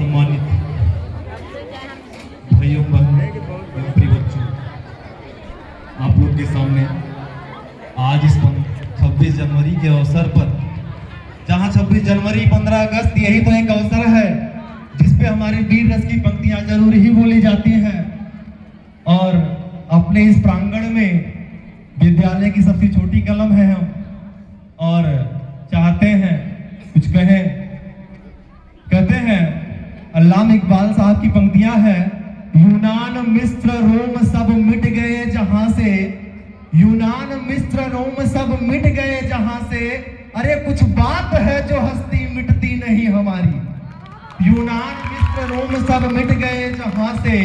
सम्मानित भाइयों बहनों एवं प्रिय बच्चों, आप लोग के सामने आज इस 26 जनवरी के अवसर पर, जहां 26 जनवरी 15 अगस्त यही तो एक अवसर है जिसपे हमारे वीर रस की पंक्तियां जरूर ही बोली जाती हैं। और अपने इस प्रांगण में विद्यालय की सबसे छोटी कलम है हम, और चाहते हैं कुछ कहें। कहते हैं, अल्लामा इकबाल साहब की पंक्तियां हैं, यूनान मिस्र रोम सब मिट गए जहां से, यूनान मिस्र रोम सब मिट गए जहां से, अरे कुछ बात है जो हस्ती मिटती नहीं हमारी। यूनान मिस्र रोम सब मिट गए जहां से,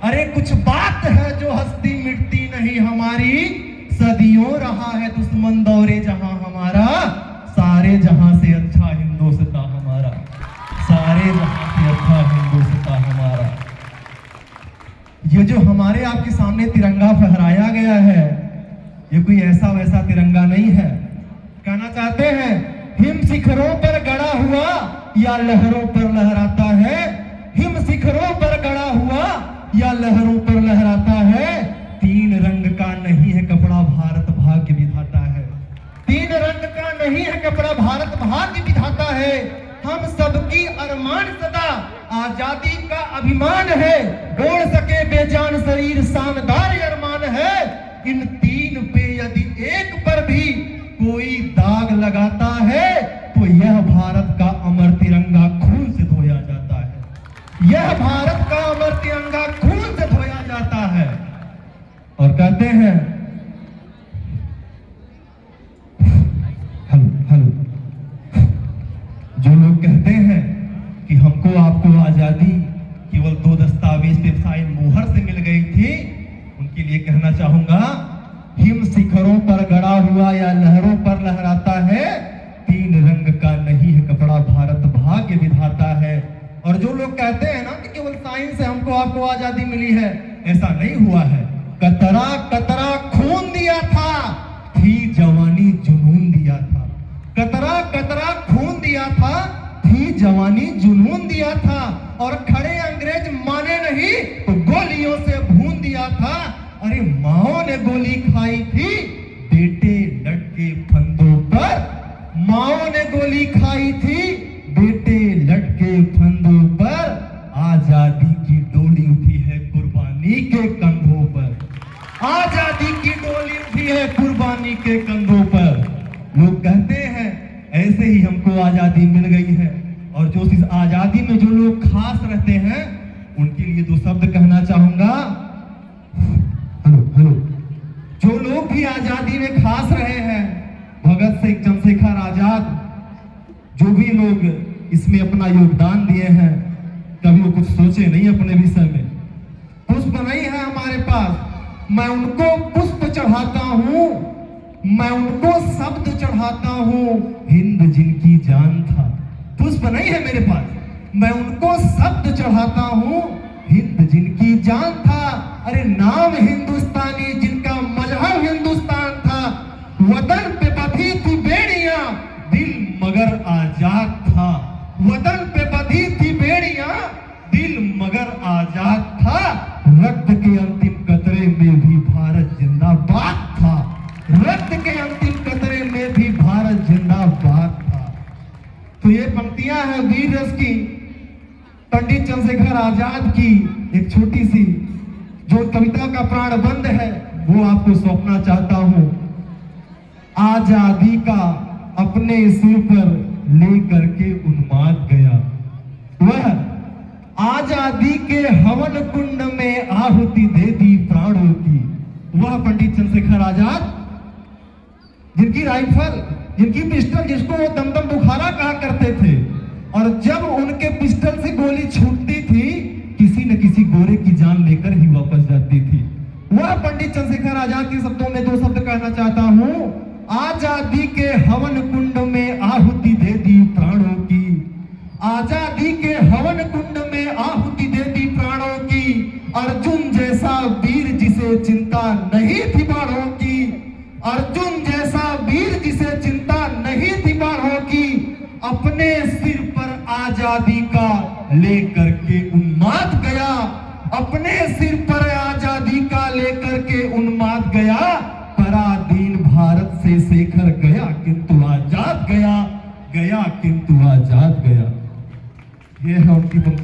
अरे कुछ बात है जो हस्ती मिटती नहीं हमारी। सदियों रहा है दुश्मन दौरे जहां हमारा, सारे जहां से अच्छा हिंदुस्तान हमारा, सारे जहां से अच्छा हिंदुस्तान हमारा। ये जो हमारे आपके सामने तिरंगा फहराया गया है, ये कोई ऐसा वैसा तिरंगा नहीं है। कहना चाहते हैं, हिम शिखरों पर गड़ा हुआ या लहरों पर लहराता है, हिम शिखरों पर गड़ा हुआ या लहरों पर लहराता है। तीन रंग का नहीं है कपड़ा, भारत भाग्य विधाता है। तीन रंग का नहीं है कपड़ा, भारत भाग्य विधाता है। हम सबकी अरमान सदा आजादी का अभिमान है, ओढ़ सके बेजान शरीर शानदार अरमान है। इन तीन पे यदि एक पर भी कोई दाग लगाता है तो यह भारत का अमर तिरंगा खून से धोया जाता है, यह भारत का अमर तिरंगा खून से धोया जाता है। और कहते हैं, हेलो, जो लोग कहते हैं कि हमको आपको आजादी केवल 2 दस्तावेज पे साइन मोहर से मिल गई थी, उनके लिए कहना चाहूंगा, हिम शिखरों पर गड़ा हुआ या लहरों पर लहराता है। तीन रंग का नहीं है कपड़ा, भारत भाग्य विधाता है। और जो लोग कहते हैं ना कि केवल साइन से हमको आपको आजादी मिली है, ऐसा नहीं हुआ है। कतरा कतरा खून दिया था, थी जवानी जुनून दिया था। कतरा कतरा खून दिया था, थी जवानी जुनून दिया था। और खड़े अंग्रेज माने नहीं तो गोलियों से भून दिया था। अरे माओ ने गोली खाई थी बेटे लटके फंदों पर, माओ ने गोली खाई थी बेटे लटके फंदों पर। आजादी की डोली उठी है कुर्बानी के कंधों पर, आजादी की डोली उठी है कुर्बानी के कंधों पर। लोग कहते हैं ऐसे ही हमको आजादी मिल गई है। और जो इस आजादी में जो लोग खास रहते हैं, उनके लिए 2 शब्द कहना चाहूंगा। हेलो, जो लोग भी आजादी में खास रहे हैं, भगत सिंह, चंद्रशेखर आजाद, जो भी लोग इसमें अपना योगदान दिए हैं, कभी वो कुछ सोचे नहीं अपने विषय में। पुष्प नहीं है हमारे पास, मैं उनको पुष्प चढ़ाता हूं, मैं उनको शब्द चढ़ाता हूं, हिंद जिनकी जान था। पुष्प नहीं है मेरे पास, मैं उनको शब्द चढ़ाता हूं, हिंद जिनकी जान था। अरे नाम हिंदुस्तानी जिनका मजहब हिंदुस्तान था, वतन पे बंधी थी बेड़ियां, दिल मगर आजाद था। वतन पे बंधी थी बेड़ियां, दिल मगर आजाद था। रक्त के अंतिम कतरे में भी भारत जिंदाबाद था, रक्त के अंतिम कतरे में भी भारत जिंदाबाद था। तो ये पंक्तियां हैं वीर रस की, पंडित चंद्रशेखर आजाद की एक छोटी सी जो कविता का प्राणबंध है, वो आपको सौंपना चाहता हूं। आजादी का अपने सिर पर लेकर के उन्माद गया, वह आजादी के हवन कुंड में आहुति दे दी प्राणों की। वह पंडित चंद्रशेखर आजाद, जिनकी राइफल, जिनकी पिस्टल, जिसको वो दमदम बुखारा कहा करते थे, और जब उनके पिस्टल से गोली छूटती थी, किसी न किसी गोरे की जान लेकर ही वापस जाती थी। वह पंडित चंद्रशेखर आजाद के शब्दों में 2 शब्द कहना चाहता हूं। आजादी के हवन कुंड में आहुति दे दी प्राणों की, आजादी के हवन कुंड में आहुति दे दी प्राणों की। अर्जुन जैसा वीर जिसे चिंता नहीं थी बाणों की, अर्जुन जैसा वीर जिसे चिंता नहीं थी बाणों की, अपने सिर पर आजादी का लेकर के उन्माद गया, अपने सिर पर आजादी का लेकर के उन्माद गया। पराधीन भारत से शेखर गया किंतु आजाद गया, गया किंतु आजाद गया। ये है उनकी पंक्ति।